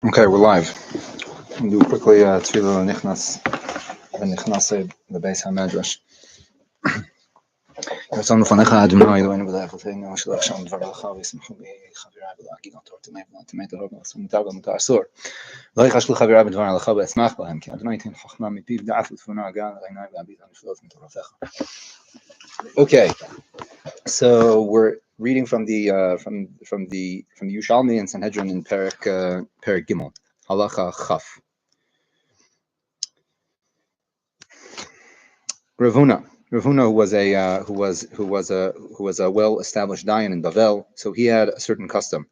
Okay, we're live. We'll do quickly Tefillah Nichnas the Beis HaMedrash. רצון לפניך אדוני אלוהינו ולאבותינו שלח שם דבריך וישמחו בחבריי ולהגיד על תורתם ולתמת הרוב ולעשות מותר ומותר אסור. לא יכשלו חבריי בדבר הלכה ואשמח בהם כי אדוני ייתן חוכמה מפיו דעת ותבונה הגעה לעיני והביט הנפלאות מתורתך. Okay, so we're reading from the Yerushalmi and Sanhedrin in Perek Gimel, Halacha Chaf. Ravuna, who was a well-established dayan in Bavel, so he had a certain custom.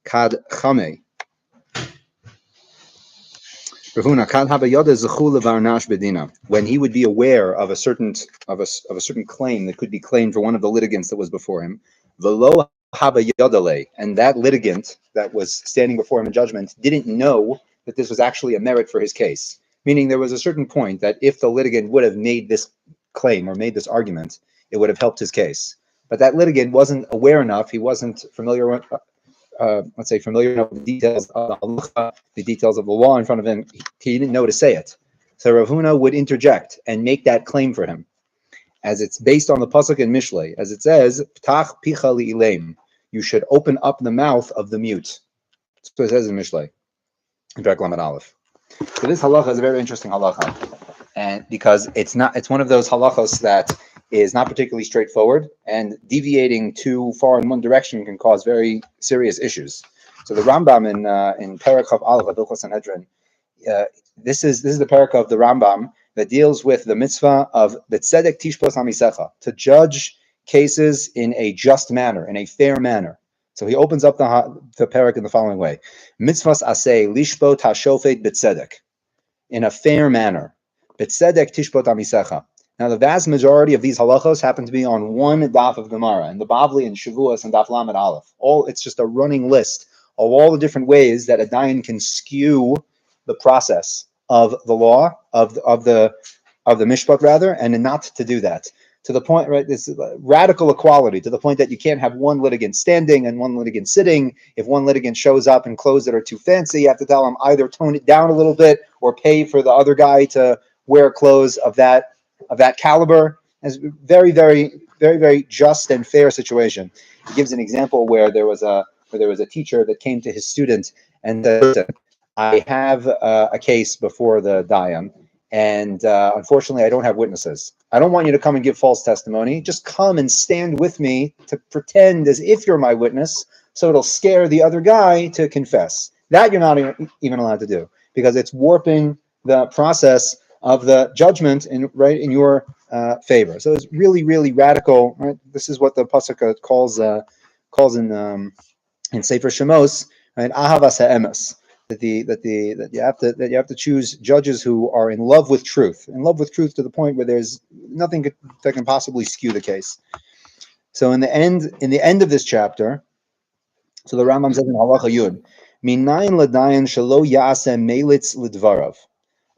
Kad Shammai. Ravuna kad habayada zechu levarnash bedina. When he would be aware of a certain claim that could be claimed for one of the litigants that was before him, velo habayadale, and that litigant that was standing before him in judgment didn't know that this was actually a merit for his case. Meaning there was a certain point that if the litigant would have made this claim or made this argument, it would have helped his case. But that litigant wasn't aware enough, he wasn't familiar with, familiar enough with the details of the halacha, the details of the law in front of him. He didn't know to say it. So Rav Huna would interject and make that claim for him. As it's based on the pasuk in Mishlei, as it says, Ptach picha li'ileim, you should open up the mouth of the mute. That's what it says in Mishlei, in Perek Lamed Aleph. So this halacha is a very interesting halacha, and because it's one of those halachos that is not particularly straightforward, and deviating too far in one direction can cause very serious issues. So the Rambam in Perek Chav Aleph Hilchos Sanhedrin, this is the Perek of the Rambam that deals with the mitzvah of betzedek tishpos hamisecha, to judge cases in a just manner, in a fair manner. So he opens up the Perek in the following way: mitzvahs aseh lishpot hashofet betzedek, in a fair manner. Betzedek tishpot hamisecha. Now, the vast majority of these halachos happen to be on one daf of Gemara, and the Bavli and Shavuos and Daf Lamed Aleph. It's just a running list of all the different ways that a dayan can skew the process of the law, of the mishpat rather, and not to do that. To the point, right, this radical equality, to the point that you can't have one litigant standing and one litigant sitting. If one litigant shows up in clothes that are too fancy, you have to tell him either tone it down a little bit or pay for the other guy to wear clothes of that caliber. It's very, very, very, very just and fair situation. He gives an example where there was a teacher that came to his student and said, I have a case before the dayan, and unfortunately I don't have witnesses. I don't want you to come and give false testimony. Just come and stand with me to pretend as if you're my witness, so it'll scare the other guy to confess. That you're not even allowed to do, because it's warping the process of the judgment in your favor. So it's really, really radical. Right? This is what the pasuk calls in Sefer Shemos, right? Ahavas ha'emes. That you have to choose judges who are in love with truth to the point where there's nothing that can possibly skew the case. So in the end of this chapter, so the Rambam says in Halacha Yud, Minayin l'dayan shelo ya'aseh melitz l'dvarav.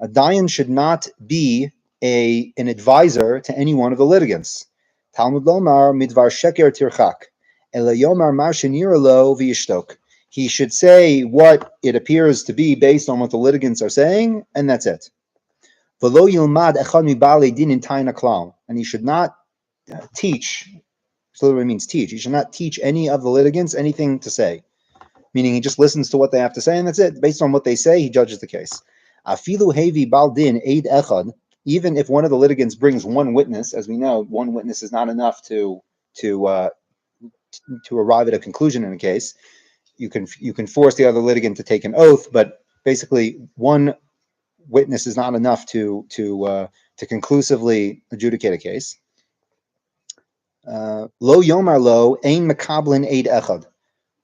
A dayan should not be an advisor to any one of the litigants. Talmud lomar midvar sheker tirchak, ela yomar mar shenira lo v'yishtok. He should say what it appears to be based on what the litigants are saying, and that's it. V'lo yilmad echad mibaalei din in taina klal, and he should not teach. So literally means teach. He should not teach any of the litigants anything to say, meaning he just listens to what they have to say, and that's it. Based on what they say, he judges the case. Afilu hevi bal din eid echad. Even if one of the litigants brings one witness, as we know, one witness is not enough to arrive at a conclusion in a case. You can force the other litigant to take an oath, but basically one witness is not enough to conclusively adjudicate a case. Lo yomar lo ein mekablin eid echad.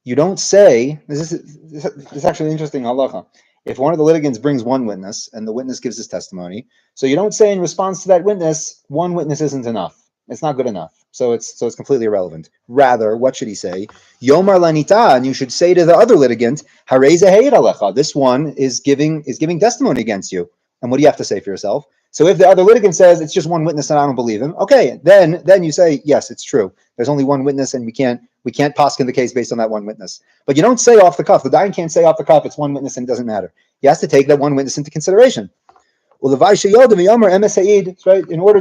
You don't say, this is actually interesting halacha. If one of the litigants brings one witness and the witness gives his testimony, so you don't say in response to that witness, one witness isn't enough. It's not good enough. So it's completely irrelevant. Rather, what should he say? Yomar lanita, and you should say to the other litigant, Harei zehei alecha. This one is giving testimony against you. And what do you have to say for yourself? So if the other litigant says it's just one witness and I don't believe him, okay, then you say yes, it's true. There's only one witness and we can't We can't paskin the case based on that one witness. But you don't say off the cuff. The dayan can't say off the cuff it's one witness and it doesn't matter. He has to take that one witness into consideration. Well, the right? In order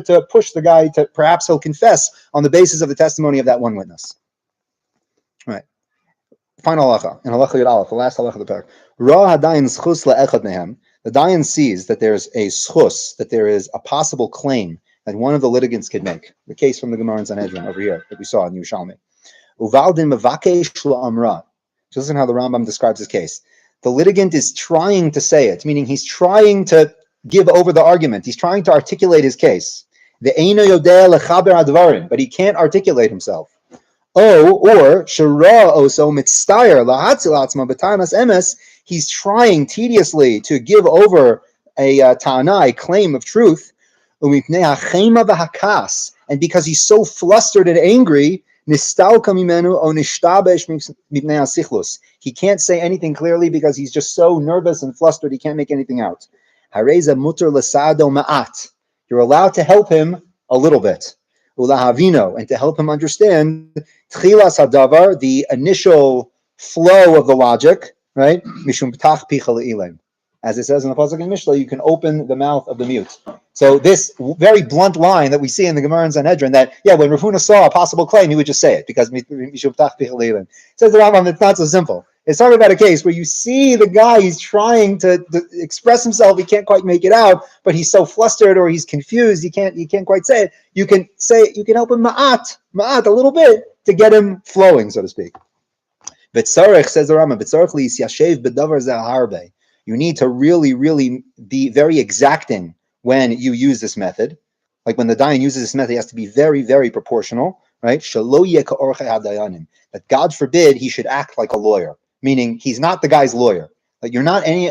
to push the guy to perhaps he'll confess on the basis of the testimony of that one witness. Right. Final halacha, and halacha yud aleph, the last halacha of the parak. Ra hadayin schus le'echad mehem. The dayan sees that there's a schus, that there is a possible claim that one of the litigants could make. The case from the Gemara in Sanhedrin over here that we saw in Yerushalmi. Uvaldin mevakesh la'amra. So listen how the Rambam describes his case. The litigant is trying to say it, meaning he's trying to give over the argument. He's trying to articulate his case. The eino yodeh lechaber advarim, but he can't articulate himself. Or shara oso mitztayer lahatzil atzma b'taimas emes. He's trying tediously to give over a ta'ana, a claim of truth, and because he's so flustered and angry, he can't say anything clearly because he's just so nervous and flustered he can't make anything out. You're allowed to help him a little bit, and to help him understand the initial flow of the logic, right? As it says in the pasuk in Mishnah, you can open the mouth of the mute. So this very blunt line that we see in the Gemara in Sanhedrin, that when Rav Huna saw a possible claim, he would just say it because says the Rambam, it's not so simple. It's talking about a case where you see the guy, he's trying to express himself, he can't quite make it out, but he's so flustered or he's confused, he can't quite say it. You can help him ma'at a little bit to get him flowing, so to speak. V'tzarech, says the Rambam, v'tzarech li yashev b'davar zeh harbe. You need to really, really be very exacting when you use this method. Like when the dayan uses this method, he has to be very, very proportional, right? That God forbid he should act like a lawyer, meaning he's not the guy's lawyer. Like you're not any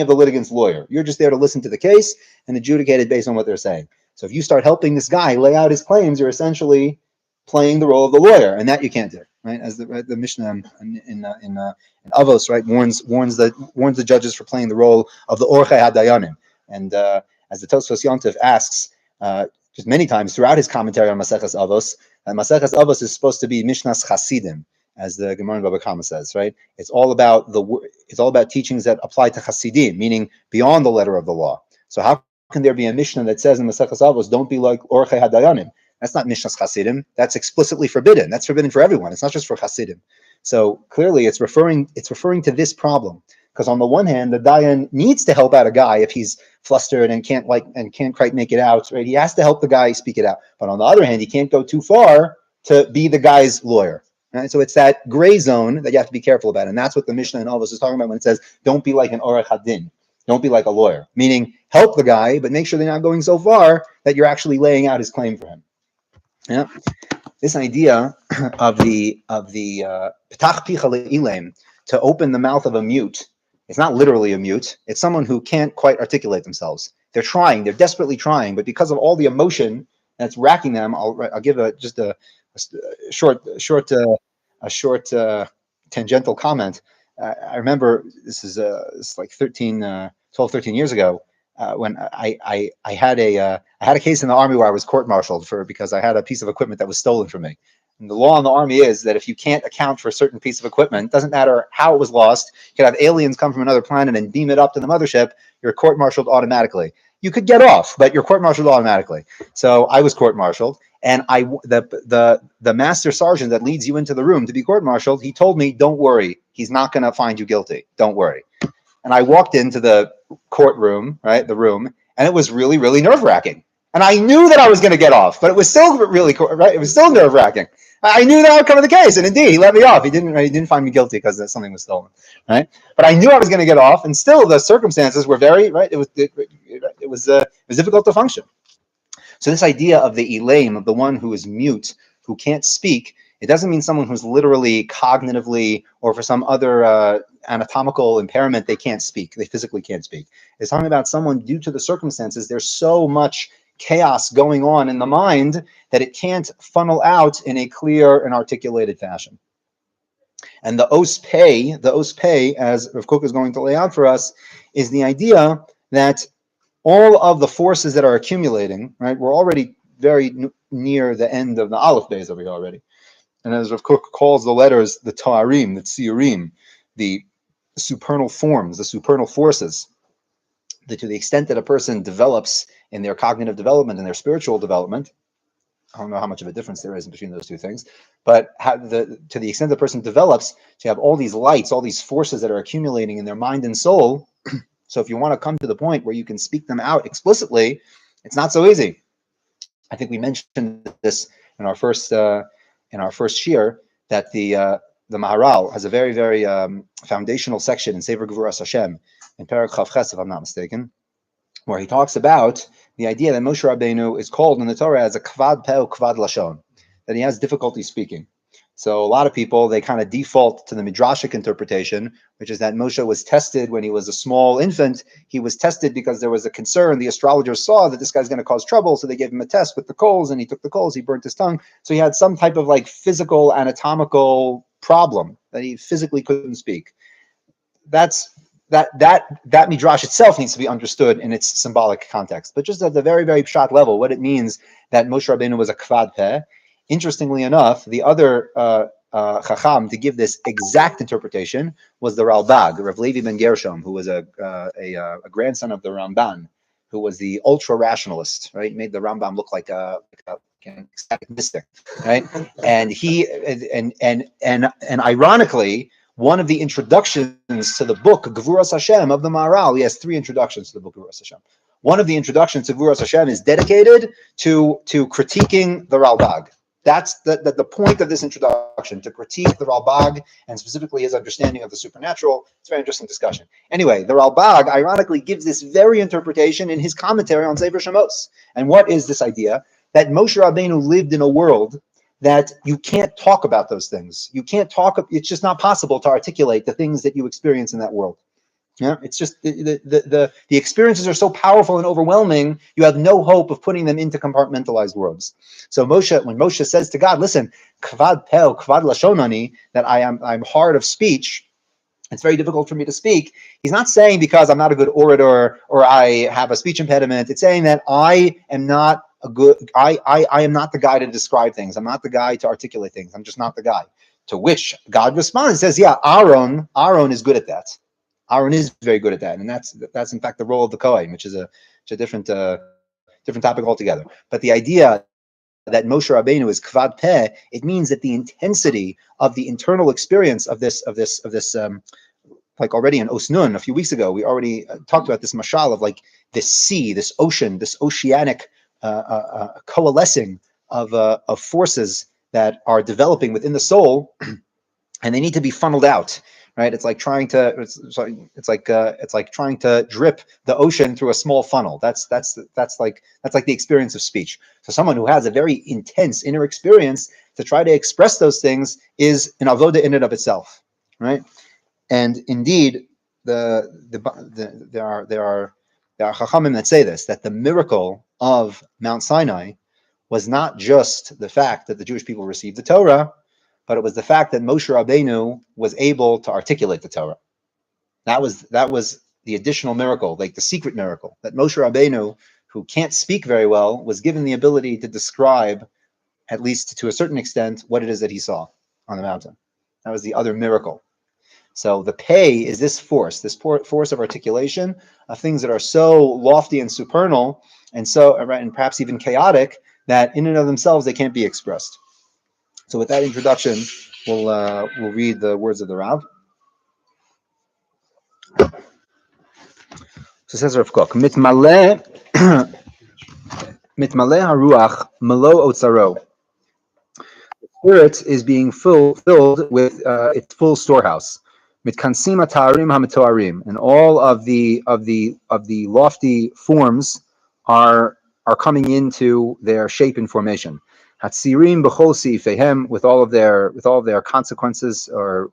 of the litigants' lawyer. You're just there to listen to the case and adjudicate it based on what they're saying. So if you start helping this guy lay out his claims, you're essentially playing the role of the lawyer, and that you can't do, right? As the Mishnah in Avos, right, warns the judges for playing the role of the Orchei Hadayanim, and as the Tosfos Yontif asks just many times throughout his commentary on Maseches Avos, Maseches Avos is supposed to be Mishnas Chasidim, as the Gemara in Baba Kama says, right? It's all about teachings that apply to Chasidim, meaning beyond the letter of the law. So how can there be a Mishnah that says in Maseches Avos, don't be like Orchei Hadayanim? That's not Mishnas Chasidim. That's explicitly forbidden. That's forbidden for everyone. It's not just for Chasidim. So clearly, it's referring to this problem. Because on the one hand, the dayan needs to help out a guy if he's flustered and can't quite make it out. Right? He has to help the guy speak it out. But on the other hand, he can't go too far to be the guy's lawyer. Right? So it's that gray zone that you have to be careful about, and that's what the Mishnah in Avos is talking about when it says, "Don't be like an orech hadin." Don't be like a lawyer. Meaning, help the guy, but make sure they're not going so far that you're actually laying out his claim for him. Yeah, this idea of the petach picha le'ilem, to open the mouth of a mute. It's not literally a mute. It's someone who can't quite articulate themselves. They're trying. They're desperately trying, but because of all the emotion that's racking them, I'll give a short tangential comment. I remember this is like 12, 13 years ago. When I had a case in the army where I was court-martialed because I had a piece of equipment that was stolen from me. And the law in the army is that if you can't account for a certain piece of equipment, it doesn't matter how it was lost. You could have aliens come from another planet and beam it up to the mothership. You're court-martialed automatically. You could get off, but you're court-martialed automatically. So I was court-martialed, and the master sergeant that leads you into the room to be court-martialed, he told me, "Don't worry, he's not going to find you guilty. Don't worry." And I walked into the courtroom, right, the room, and it was really, really nerve-wracking. And I knew that I was going to get off, but it was still right. It was still nerve-wracking. I knew the outcome of the case, and indeed, he let me off. He didn't find me guilty because something was stolen, right? But I knew I was going to get off, and still, the circumstances were very right. It was difficult to function. So this idea of the elaim, of the one who is mute, who can't speak, it doesn't mean someone who's literally, cognitively, or for some other anatomical impairment, they can't speak. They physically can't speak. It's talking about someone, due to the circumstances, there's so much chaos going on in the mind that it can't funnel out in a clear and articulated fashion. And the os pei, as Rav Kook is going to lay out for us, is the idea that all of the forces that are accumulating, right? We're already very near the end of the Aleph Beis over here already. And as Rav Kook calls the letters the ta'arim, the tsiurim, the supernal forms, the supernal forces, that to the extent that a person develops in their cognitive development and their spiritual development, I don't know how much of a difference there is between those two things, but to the extent the person develops, to have all these lights, all these forces that are accumulating in their mind and soul. So if you want to come to the point where you can speak them out explicitly, it's not so easy. I think we mentioned this in our first shir, that the Maharal has a very, very foundational section in Sefer Gevuras Hashem in Perek Chav Ches, if I'm not mistaken, where he talks about the idea that Moshe Rabbeinu is called in the Torah as a kvad peh or kvad lashon, that he has difficulty speaking. So a lot of people, they kind of default to the midrashic interpretation, which is that Moshe was tested when he was a small infant. He was tested because there was a concern. The astrologers saw that this guy's going to cause trouble, so they gave him a test with the coals, and he took the coals, he burnt his tongue. So he had some type of like physical, anatomical problem that he physically couldn't speak. That midrash itself needs to be understood in its symbolic context. But just at the very, very pshat level, what it means that Moshe Rabbeinu was a kvad peh. Interestingly enough, the other chacham to give this exact interpretation was the Ralbag, Rav Levi ben Gershom, who was a grandson of the Ramban, who was the ultra rationalist. Right, made the Rambam look like an ecstatic mystic. Right, and ironically, one of the introductions to the book Gevuras Hashem of the Maharal, he has 3 introductions to the book Gevuras Hashem. One of the introductions to Gevuras Hashem is dedicated to critiquing the Ralbag. That's the point of this introduction, to critique the Ralbag and specifically his understanding of the supernatural. It's a very interesting discussion. Anyway, the Ralbag ironically gives this very interpretation in his commentary on Sefer Shemos. And what is this idea? That Moshe Rabbeinu lived in a world that you can't talk about those things. You can't talk. It's just not possible to articulate the things that you experience in that world. Yeah, it's just the experiences are so powerful and overwhelming. You have no hope of putting them into compartmentalized words. So when Moshe says to God, "Listen, kvad peh, kvad lashonani," that I'm hard of speech, it's very difficult for me to speak. He's not saying because I'm not a good orator or I have a speech impediment. It's saying that I am not I am not the guy to describe things. I'm not the guy to articulate things. I'm just not the guy. To which God responds and says, "Yeah, Aaron is good at that. Aaron is very good at that, and that's in fact the role of the Kohen, which is a different topic altogether. But the idea that Moshe Rabbeinu is kvad peh, it means that the intensity of the internal experience of this, like already in Osnun a few weeks ago, we already talked about this mashal of like this sea, this ocean, this oceanic coalescing of forces that are developing within the soul, and they need to be funneled out. Right? It's like trying to drip the ocean through a small funnel. That's like the experience of speech. So someone who has a very intense inner experience, to try to express those things is an avoda in and of itself, right? And indeed, there are chachamim that say this, that the miracle of Mount Sinai was not just the fact that the Jewish people received the Torah, but it was the fact that Moshe Rabbeinu was able to articulate the Torah. That was the additional miracle, like the secret miracle, that Moshe Rabbeinu, who can't speak very well, was given the ability to describe, at least to a certain extent, what it is that he saw on the mountain. That was the other miracle. So the peh is this force of articulation of things that are so lofty and supernal, and perhaps even chaotic, that in and of themselves they can't be expressed. So with that introduction, we'll read the words of the Rav. So it says Rav Kook, mitmaleh haruach malo otzaro. The spirit is being filled with its full storehouse. Mitkansim atarim hamitoarim, and all of the lofty forms are coming into their shape and formation. Hatzirim b'chol seifehem, with all of their consequences or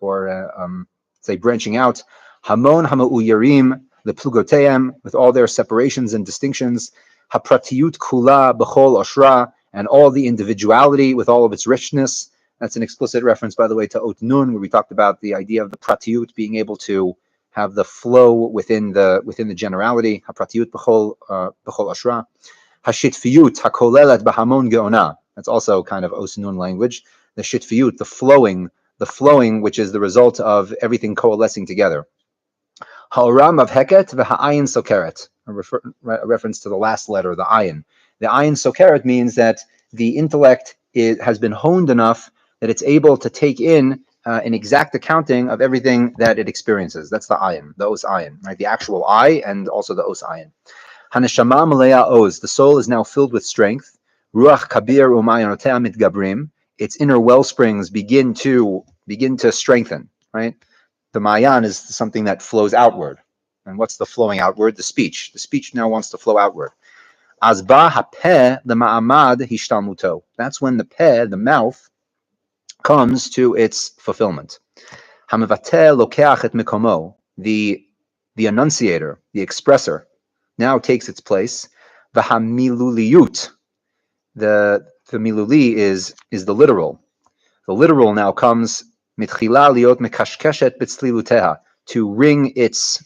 say branching out. Hamon hamauyarim leplugoteim, with all their separations and distinctions. Hapratiyut kula b'chol oshra, and all the individuality with all of its richness. That's an explicit reference, by the way, to Ot Nun, where we talked about the idea of the pratiyut being able to have the flow within the generality. Hapratiyut b'chol oshra. Hashitfiyut hakolelet b'hamon geona. That's also kind of Os Nun language. the shitfiyut, the flowing, which is the result of everything coalescing together. Ha'oram of heket v'ha'ayin sokeret, a reference to the last letter, the ayin. The ayin sokeret means that the intellect has been honed enough that it's able to take in an exact accounting of everything that it experiences. That's the ayin, the os ayin, right? The actual I and also the os ayin. Haneshama malea oz, the soul is now filled with strength. Ruach kabir u'mayonotea mitgabrim, its inner well springs begin to strengthen, right? The mayan is something that flows outward. And what's the flowing outward? The speech. The speech now wants to flow outward. Azba hapeh the ma'amad hishtalmuto. That's when the peh, the mouth, comes to its fulfillment. Hamavateh lokeach et mikomo, the enunciator, the expressor, now takes its place. Vahamiluliyut, the miluli is the literal. The literal now comes mitchila liot mekashkeshet b'tzliluteha, to ring its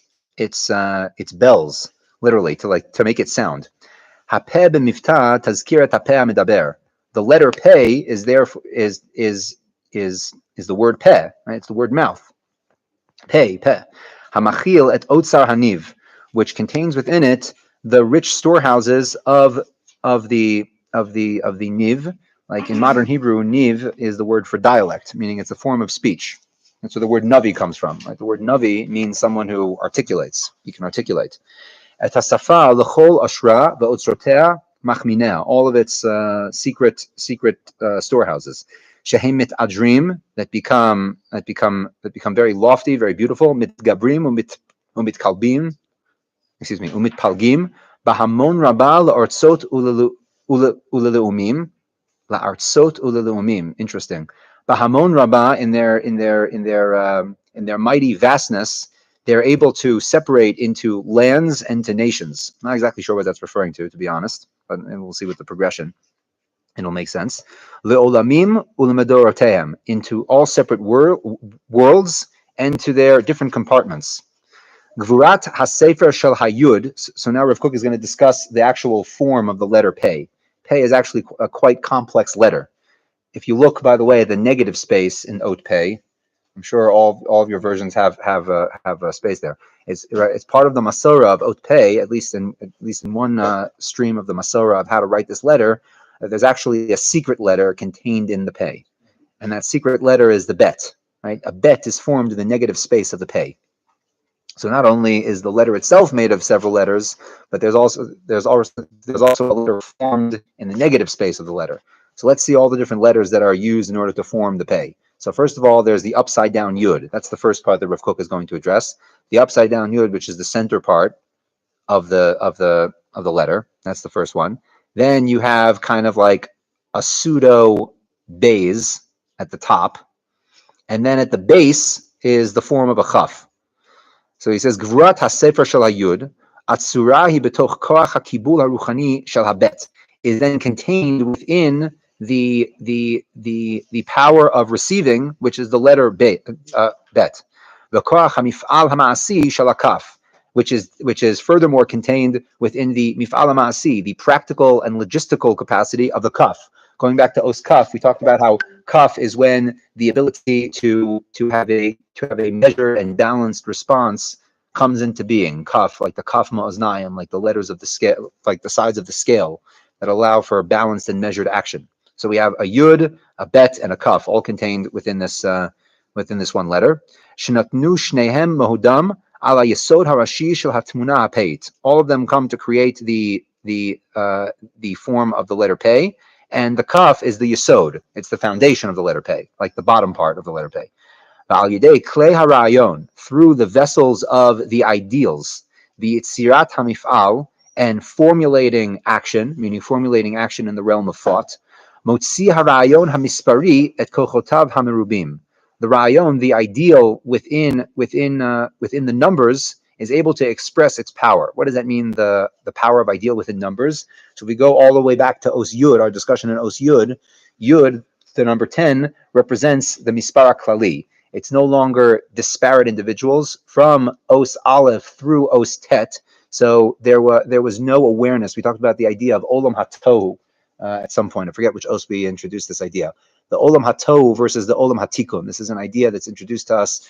bells, literally to make it sound. Hapeh b'mifta tazkirat hapeh medaber. The letter peh is there is the word peh, right? It's the word mouth. Peh. Hamachil et otsar haniv, which contains within it the rich storehouses of the niv. Like in modern Hebrew, niv is the word for dialect, meaning it's a form of speech. That's where the word navi comes from. Right? The word navi means someone who articulates. He can articulate. Et hasafa l'chol ashra ve'otzrotea machminea. All of its secret storehouses. Shehem mitadrim, that become very lofty, very beautiful. Mitgabrim umitkalbim. Umitpalgim. Bahamon rabba la'artzot uleleumim. La'artzot uleleumim. Interesting. Bahamon rabba, in their mighty vastness, they're able to separate into lands and to nations. Not exactly sure what that's referring to be honest, but and we'll see with the progression. It'll make sense. Le'olamim u'lemedorotehem, into all separate worlds and to their different compartments. Gvurat hasefer shel hayud. So now Rav Kook is going to discuss the actual form of the letter pei. Pei is actually a quite complex letter. If you look, by the way, at the negative space in ot pei, I'm sure all of your versions have a space there. It's part of the Masorah of ot pei, at least in one stream of the Masorah of how to write this letter. There's actually a secret letter contained in the pei, and that secret letter is the bet. Right, a bet is formed in the negative space of the pei. So not only is the letter itself made of several letters, but there's also a letter formed in the negative space of the letter. So let's see all the different letters that are used in order to form the pei. So first of all, there's the upside down yud. That's the first part that Rav Kook is going to address. The upside down yud, which is the center part of the letter. That's the first one. Then you have kind of like a pseudo base at the top, and then at the base is the form of a chaf. So he says, Gvurat hasefer shel hayud, atzura hi betoch koach hakibul haruchani shel habet, is then contained within the power of receiving, which is the letter bet. V'koach hamif'al ha'ma'asi shel hakaf, which is furthermore contained within the mif'al ha'ma'asi, the practical and logistical capacity of the kaf. Going back to os kaf, we talked about how kaf is when the ability to have a measured and balanced response comes into being. Kaf, like the kaf ma'oznayim, like the letters of the scale, like the sides of the scale that allow for balanced and measured action. So we have a yud, a bet, and a kaf, all contained within this one letter. Shenatnu shnehem mahudam ala yesod harashi shel hatmuna hapeit. All of them come to create the form of the letter pei. And the kaf is the yesod. It's the foundation of the letter pei, like the bottom part of the letter pei. Through the vessels of the ideals, the itzirat hamifal, and formulating action, meaning formulating action in the realm of thought. Motzi harayon hamispari et kochotav hamerubim. The rayon, the ideal within the numbers, is able to express its power. What does that mean, the power of ideal within numbers? So we go all the way back to Os Yud, our discussion in Os Yud. Yud, the number 10, represents the Mispar Klali. It's no longer disparate individuals from Os Aleph through Os Tet. So there was no awareness. We talked about the idea of Olam HaTohu at some point. I forget which Os we introduced this idea. the Olam HaTohu versus the Olam HaTikun. This is an idea that's introduced to us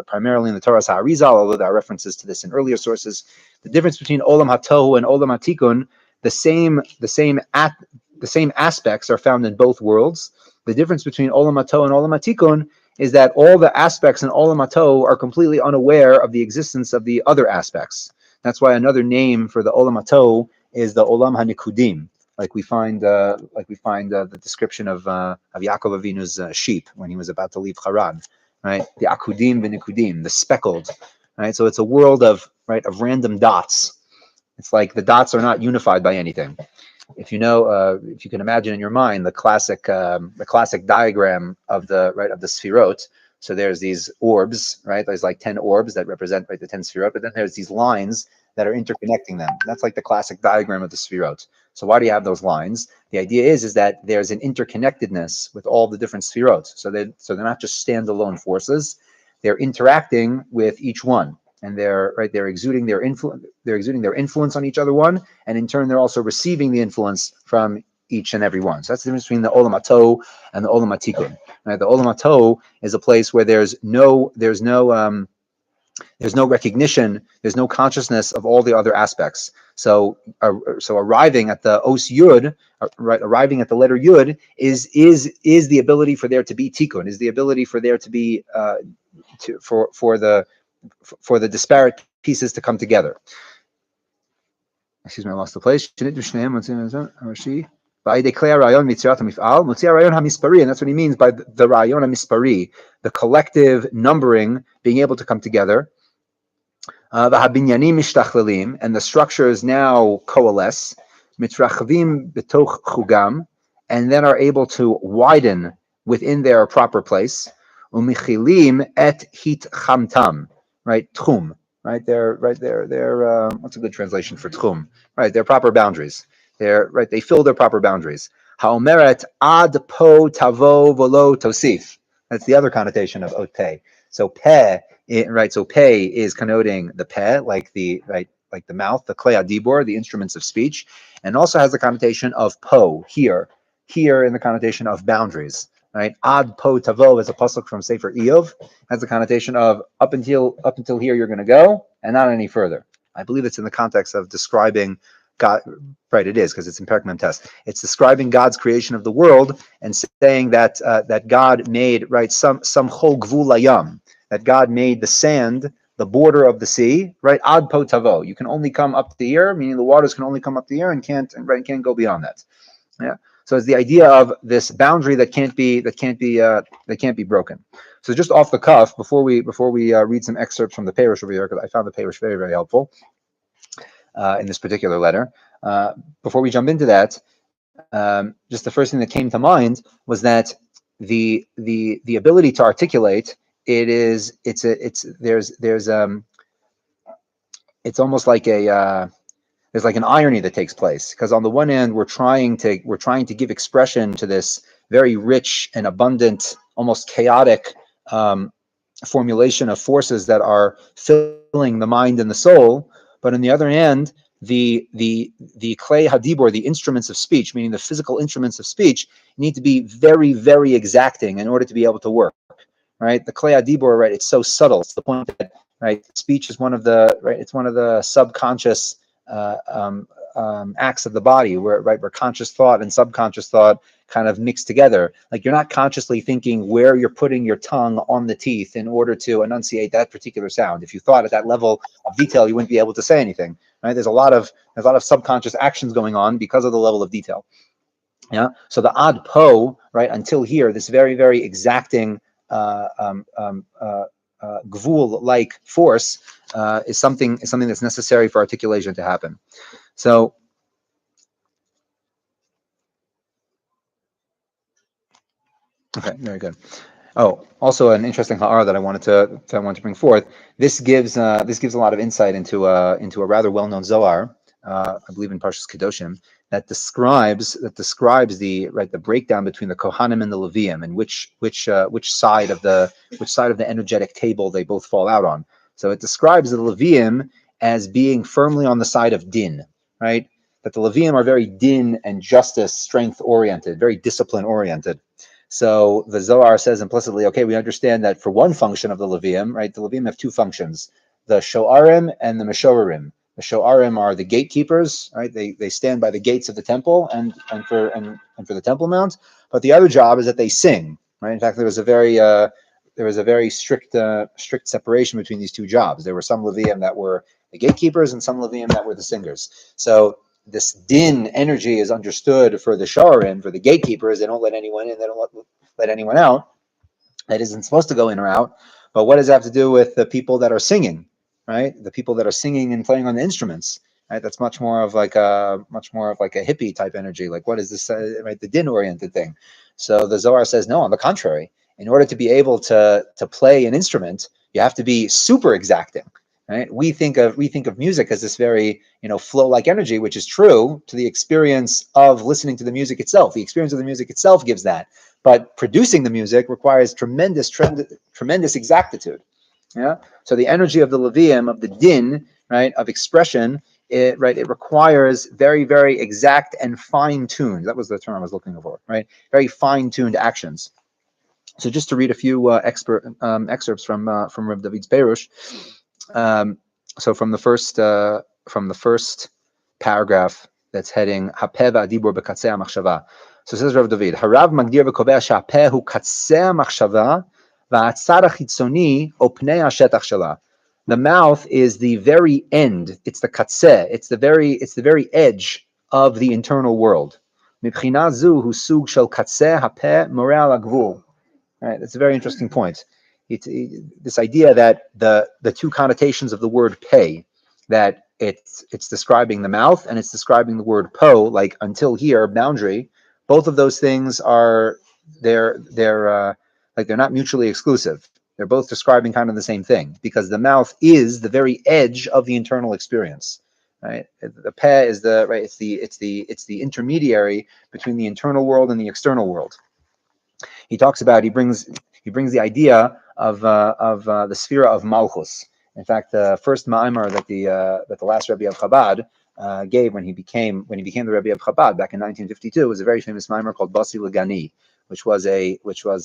primarily in the Torah HaArizal, although there are references to this in earlier sources. The difference between Olam HaTohu and Olam HaTikun, the same aspects are found in both worlds. The difference between Olam HaTohu and Olam HaTikun is that all the aspects in Olam HaTohu are completely unaware of the existence of the other aspects. That's why another name for the Olam HaTohu is the Olam HaNikudim, like we find the description of Yaakov Avinu's sheep when he was about to leave Haran, right? The Akudim v'Nikudim, the speckled, right? So it's a world of random dots. It's like the dots are not unified by anything. If you can imagine in your mind the classic diagram of the Sfirot. So there's these orbs, right? There's like 10 orbs that represent the 10 Sfirot, but then there's these lines that are interconnecting them. That's like the classic diagram of the Sfirot. So why do you have those lines? The idea is that there's an interconnectedness with all the different Sfirot. So they're not just standalone forces. They're interacting with each one. And they're exuding their influence. They're exuding their influence on each other one, and in turn, they're also receiving the influence from each and every one. So that's the difference between the Olam HaTohu and the Olam HaTikun. Right? The Olam HaTohu is a place where there's no recognition, there's no consciousness of all the other aspects. So arriving at the Os Yud, arriving at the letter Yud is the ability for there to be Tikkun, is the ability for there to be for the disparate pieces to come together. Excuse me, I lost the place. And that's what he means by the Rayon HaMispari, the collective numbering being able to come together. And the structures now coalesce, and then are able to widen within their proper place. Umichilim et hit chamtam, right? Tchum, right? They're what's a good translation for tchum? Right, their proper boundaries. They fill their proper boundaries. Haomeret ad po tavo volo tosif. That's the other connotation of ot peh. So peh, so peh is connoting the peh, like the mouth, the klei adibor, the instruments of speech, and also has the connotation of po, here in the connotation of boundaries. Right, ad po tavo is a pasuk from Sefer Iyov, has the connotation of up until here you're going to go, and not any further. I believe it's in the context of describing God. Right, it is, because it's in Perek Mem Tes. It's describing God's creation of the world and saying that God made some chol gvul hayam, that God made the sand the border of the sea. Right, ad po tavo. You can only come up to the ear, meaning the waters can only come up to the ear and can't go beyond that. Yeah. So it's the idea of this boundary that can't be broken. So just off the cuff, before we read some excerpts from the Perush over here, because I found the Perush very, very helpful in this particular letter. Before we jump into that, just the first thing that came to mind was that the ability to articulate it's almost like there's like an irony that takes place, because on the one hand we're trying to give expression to this very rich and abundant, almost chaotic formulation of forces that are filling the mind and the soul, but on the other hand, the klei hadibor, the instruments of speech, meaning the physical instruments of speech, need to be very, very exacting in order to be able to work. Right, the klei hadibor, right, it's so subtle. It's the point that speech is one of the subconscious acts of the body, where conscious thought and subconscious thought kind of mix together. Like, you're not consciously thinking where you're putting your tongue on the teeth in order to enunciate that particular sound. If you thought at that level of detail, you wouldn't be able to say anything. Right? There's a lot of subconscious actions going on because of the level of detail. Yeah. So the ad po, right, until here, this very, very exacting gvul-like force is something that's necessary for articulation to happen. So, okay, very good. Oh, also an interesting ha'ara that I wanted to bring forth. This gives a lot of insight into a rather well-known Zohar, I believe in Parshas Kedoshim, that describes the breakdown between the Kohanim and the Leviim, and which side of the energetic table they both fall out on. So it describes the Leviim as being firmly on the side of din, right? That the Leviim are very din and justice, strength oriented, very discipline oriented. So the Zohar says implicitly, okay, we understand that for one function of the Levium, right? The Levium have two functions, the Shoarim and the Meshoarim. The Shoarim are the gatekeepers, right? They stand by the gates of the temple and for the Temple Mount. But the other job is that they sing, right? In fact, there was a very strict separation between these two jobs. There were some Levium that were the gatekeepers and some Levium that were the singers. So this din energy is understood for the Shoarim, for the gatekeepers. They don't let anyone in, they don't let anyone out that isn't supposed to go in or out. But what does it have to do with the people that are singing, right? The people that are singing and playing on the instruments, right? That's much more of like a hippie type energy. Like, what is this, right? The din oriented thing. So the Zohar says, no, on the contrary. In order to be able to play an instrument, you have to be super exacting, right? We think of music as this very, flow like energy, which is true to the experience of listening to the music itself. The experience of the music itself gives that, but producing the music requires tremendous exactitude. Yeah. So the energy of the Levium, of the din, right, of expression, it requires very, very exact and fine-tuned. That was the term I was looking for, right? Very fine-tuned actions. So just to read a few excerpts from Rav David's Perush. So from the first paragraph that's heading Hapeh v'adibur bekatzei hamachshava. So says Rav David, Harav magdir v'koveh shehapeh hu katzei hamachshava v'atzad hachitzoni o pnei hashetach shela. The mouth is the very end. It's the katzeh. It's the very edge of the internal world. Mibchina zu hu sug shel katzeh hapeh moreh al hagvul. Right, that's a very interesting point. This idea that the two connotations of the word pay, that it's describing the mouth and it's describing the word po, like until here, boundary. Both of those things are they're not mutually exclusive. They're both describing kind of the same thing, because the mouth is the very edge of the internal experience. Right, the peh is it's the intermediary between the internal world and the external world. He talks about he brings the idea of the sphere of Malchus. In fact, the first ma'amar that the last Rebbe of Chabad gave when he became the Rebbe of Chabad back in 1952 was a very famous ma'amar called Basi Lagani, which was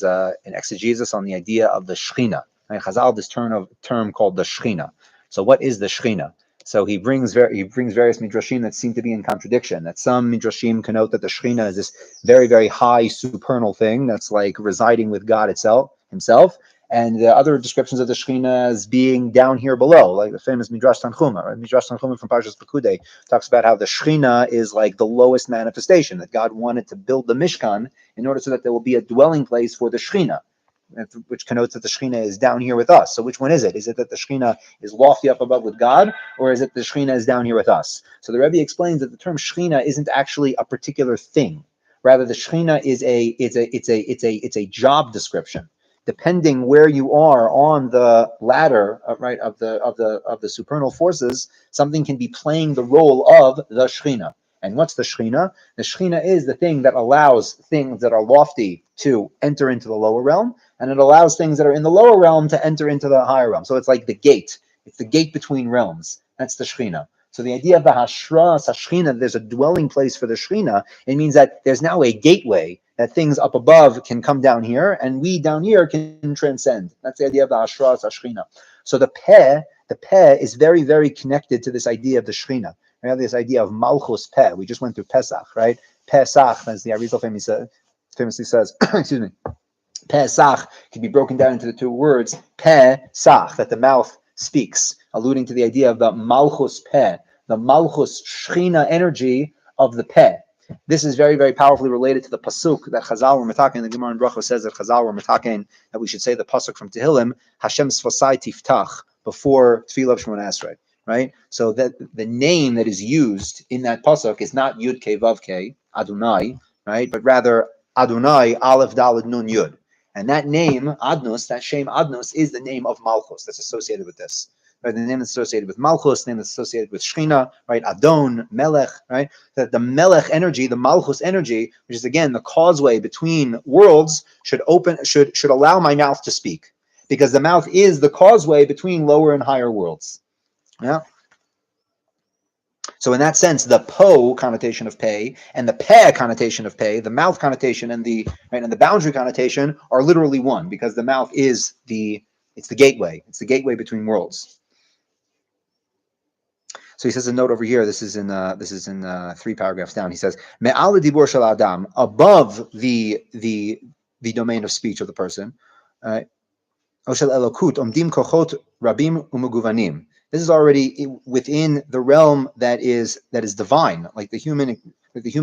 an exegesis on the idea of the Shechina. Right? Chazal this term called the Shechina. So what is the Shechina? So he brings various midrashim that seem to be in contradiction. That some midrashim connote that the Shechina is this very, very high supernal thing that's like residing with God himself, and the other descriptions of the Shechina as being down here below, like the famous Midrash Tanchuma. Right? Midrash Tanchuma from Parshas Pekudei talks about how the Shechina is like the lowest manifestation, that God wanted to build the Mishkan in order so that there will be a dwelling place for the Shechina, which connotes that the Shechina is down here with us. So which one is it? Is it that the Shechina is lofty up above with God, or is it the Shechina is down here with us? So the Rebbe explains that the term Shechina isn't actually a particular thing. Rather, the Shechina is a job description. Depending where you are on the ladder, right, of the supernal forces, something can be playing the role of the Shechina. And what's the Shechina? The Shechina is the thing that allows things that are lofty to enter into the lower realm, and it allows things that are in the lower realm to enter into the higher realm. So it's like the gate. It's the gate between realms. That's the Shechina. So the idea of the Hashras Hashchina, there's a dwelling place for the Shechina, it means that there's now a gateway that things up above can come down here, and we down here can transcend. That's the idea of the Hashras Hashchina. So the peh is very, very connected to this idea of the Shechina. We have this idea of Malchus peh. We just went through Pesach, right? Pesach, as the Arizal famously says, excuse me, Pesach can be broken down into the two words Pesach, that the mouth speaks, alluding to the idea of the Malchus peh, the Malchus Shechina energy of the peh. This is very, very powerfully related to the pasuk that Chazal were metaken. The Gemara in Bracha says that Chazal were metaken, that we should say the pasuk from Tehillim, Hashem Sfasai Tiftach, before Tefillah of Shemona Esrei. Right, so that the name that is used in that pasuk is not Yud Ke Vav Ke Adonai, right, but rather Adonai Aleph Daled Nun Yud, and that name Adnos, that Shem Adnos, is the name of Malchus that's associated with this. Right, the name that's associated with Malchus, the name that's associated with Shechina, right, Adon, Melech, right, that the Melech energy, the Malchus energy, which is again the causeway between worlds, should allow my mouth to speak, because the mouth is the causeway between lower and higher worlds. Yeah. So in that sense, the po connotation of pay and the peh connotation of pay, the mouth connotation and the right and the boundary connotation are literally one, because the mouth is it's the gateway. It's the gateway between worlds. So he says a note over here. This is in 3 paragraphs down. He says me'al dibur shel adam, above the domain of speech of the person. Oshel elokut omdim kochot rabim umuguvanim. This is already within the realm that is divine, like the human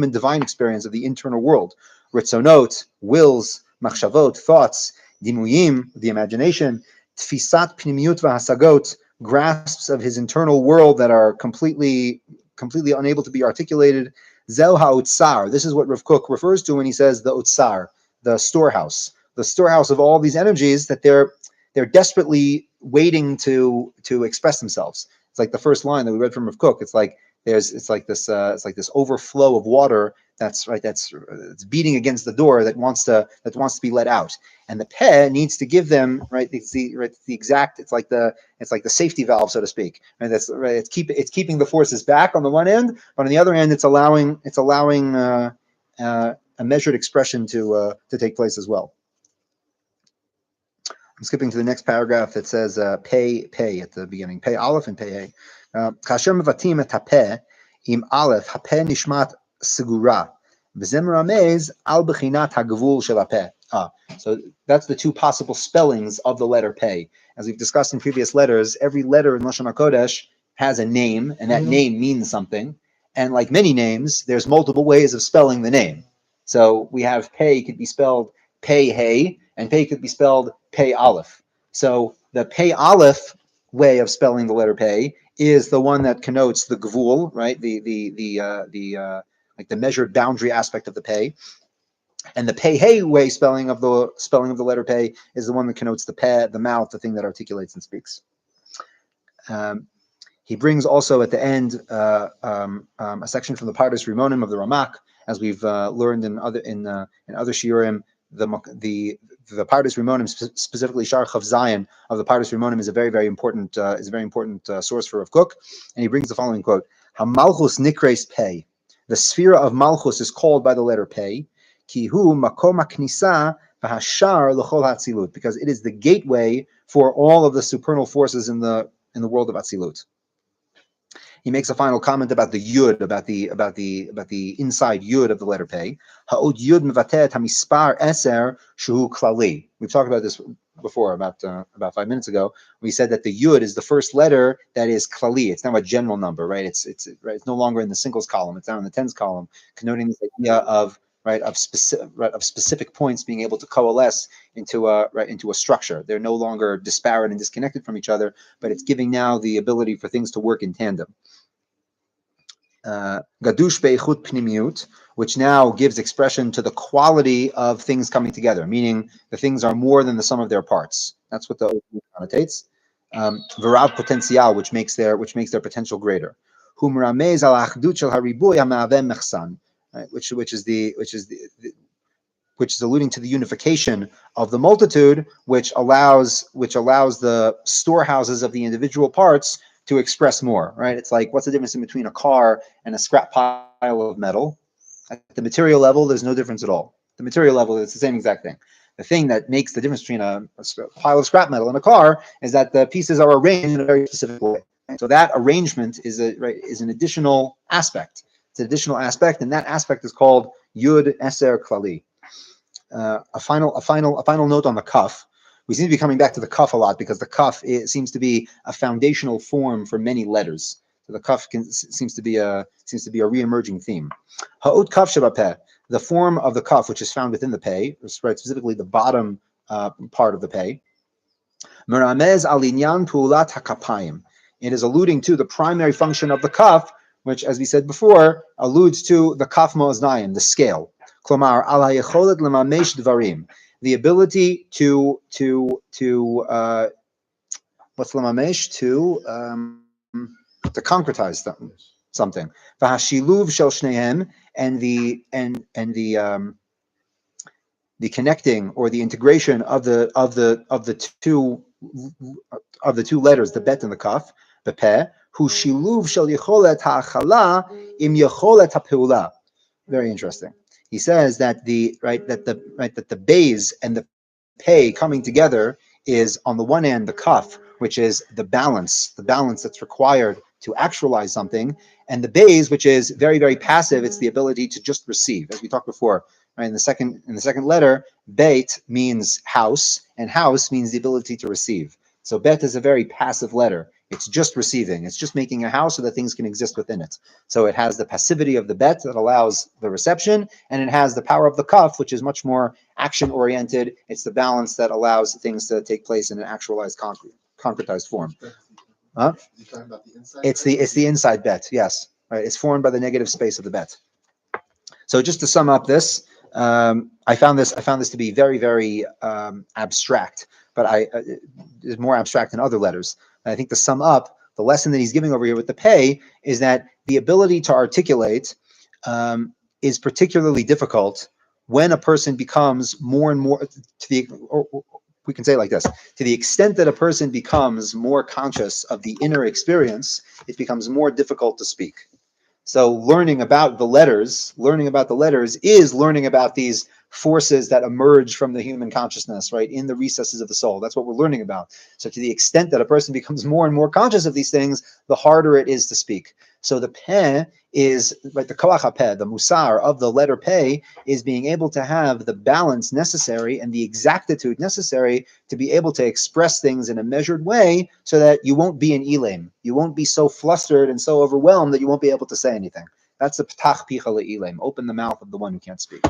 divine experience of the internal world. Ritzonot, wills, machshavot, thoughts, dimuyim, the imagination, tfisat pnimiyut v'hasagot, grasps of his internal world that are completely unable to be articulated. Zel ha'otsar. This is what Rav Kook refers to when he says the otsar, the storehouse of all these energies that they're desperately waiting to express themselves. It's like the first line that we read from Rav Kook. It's like this overflow of water that's it's beating against the door that wants to be let out, and the peh needs to give them it's the exact, it's like the safety valve, so to speak. Right, it's keeping the forces back on the one end, but on the other end it's allowing a measured expression to take place as well. I'm skipping to the next paragraph that says pay at the beginning. Pay aleph and pay hey. Kasher mevatim et hapeh im aleph hapeh nishmat segura v'zem ramez al bechinat hagvul shel hapeh. So that's the 2 possible spellings of the letter pay. As we've discussed in previous letters, every letter in Lashon HaKodesh has a name, and that name means something. And like many names, there's multiple ways of spelling the name. So we have pay could be spelled pay hey, and pay could be spelled pay aleph. So the pay aleph way of spelling the letter pay is the one that connotes the gvul, right? The measured boundary aspect of the pay. And the pay hey way spelling of the letter pay is the one that connotes the peh, the mouth, the thing that articulates and speaks. He brings also at the end a section from the Pardes Rimonim of the Ramak, as we've learned in other shiurim. The Pardes Rimonim, specifically Shar Chav Zayin of the Pardes Rimonim, is a very important source for Rav Kook, and he brings the following quote: "Hamalchus nikreis pei." The sphere of Malchus is called by the letter pei. Ki hu makom haknisa v'hashar l'chol hatzilut, because it is the gateway for all of the supernal forces in the world of Atzilut. He makes a final comment about the yud, about the inside yud of the letter pei. Ha'od yud mevatet hamispar eser shuhu klali. We've talked about this before, about 5 minutes ago. We said that the yud is the first letter that is klali. It's now a general number, right? It's no longer in the singles column. It's now in the tens column, connoting this idea of specific points being able to coalesce into a structure. They're no longer disparate and disconnected from each other, but it's giving now the ability for things to work in tandem. Gadush be'echut pnimiut, which now gives expression to the quality of things coming together, meaning the things are more than the sum of their parts. That's what the connotates. V'rav potential, which makes their potential greater. Hu meramez al achdut shel haribuy ha'me'aveh mechsan. Which is alluding to the unification of the multitude, which allows the storehouses of the individual parts to express more. Right? It's like, what's the difference in between a car and a scrap pile of metal? At the material level, there's no difference at all. The material level, it's the same exact thing. The thing that makes the difference between a pile of scrap metal and a car is that the pieces are arranged in a very specific way. Right? So that arrangement is an additional aspect. It's an additional aspect, and that aspect is called Yud Eser Klali. A final note on the kaf. We seem to be coming back to the kaf a lot because the kaf seems to be a foundational form for many letters. So the kaf seems to be a re-emerging theme. Ha'ot kaf shebapeh, the form of the kaf which is found within the pei, specifically the bottom part of the pei. Meramez al inyan pu'ulat hakapayim. It is alluding to the primary function of the kaf, which, as we said before, alludes to the kaf ma'oznayim, the scale. Klomar al hayecholet lemamesh dvarim, the ability to what's lemamesh, to concretize something. V'hashiluv shel shneihem, and the connecting or the integration of the two letters, the bet and the kaf, the peh, hu shiluv shel yecholet ha'achala im yecholet ha'peula. Very interesting. He says that the bays and the pay coming together is, on the one hand, the kaf, which is the balance that's required to actualize something, and the bays, which is very, very passive. It's the ability to just receive, as we talked before. Right? In the second letter, beit means house, and house means the ability to receive. So bet is a very passive letter. It's just receiving. It's just making a house so that things can exist within it. So it has the passivity of the bet that allows the reception, and it has the power of the kaf, which is much more action-oriented. It's the balance that allows things to take place in an actualized, concretized form. Huh? It's the inside bet. Yes, right. It's formed by the negative space of the bet. So just to sum up this, I found this to be very, very abstract, but it's more abstract than other letters. And I think to sum up, the lesson that he's giving over here with the pay is that the ability to articulate is particularly difficult when a person becomes more and more we can say it like this: to the extent that a person becomes more conscious of the inner experience, it becomes more difficult to speak. So learning about the letters is learning about these forces that emerge from the human consciousness, right, in the recesses of the soul. That's what we're learning about. So to the extent that a person becomes more and more conscious of these things, the harder it is to speak. So the peh is, right, the koach hapeh, the musar of the letter peh, is being able to have the balance necessary and the exactitude necessary to be able to express things in a measured way so that you won't be an elam. You won't be so flustered and so overwhelmed that you won't be able to say anything. That's the ptach picha le'ilam. Open the mouth of the one who can't speak.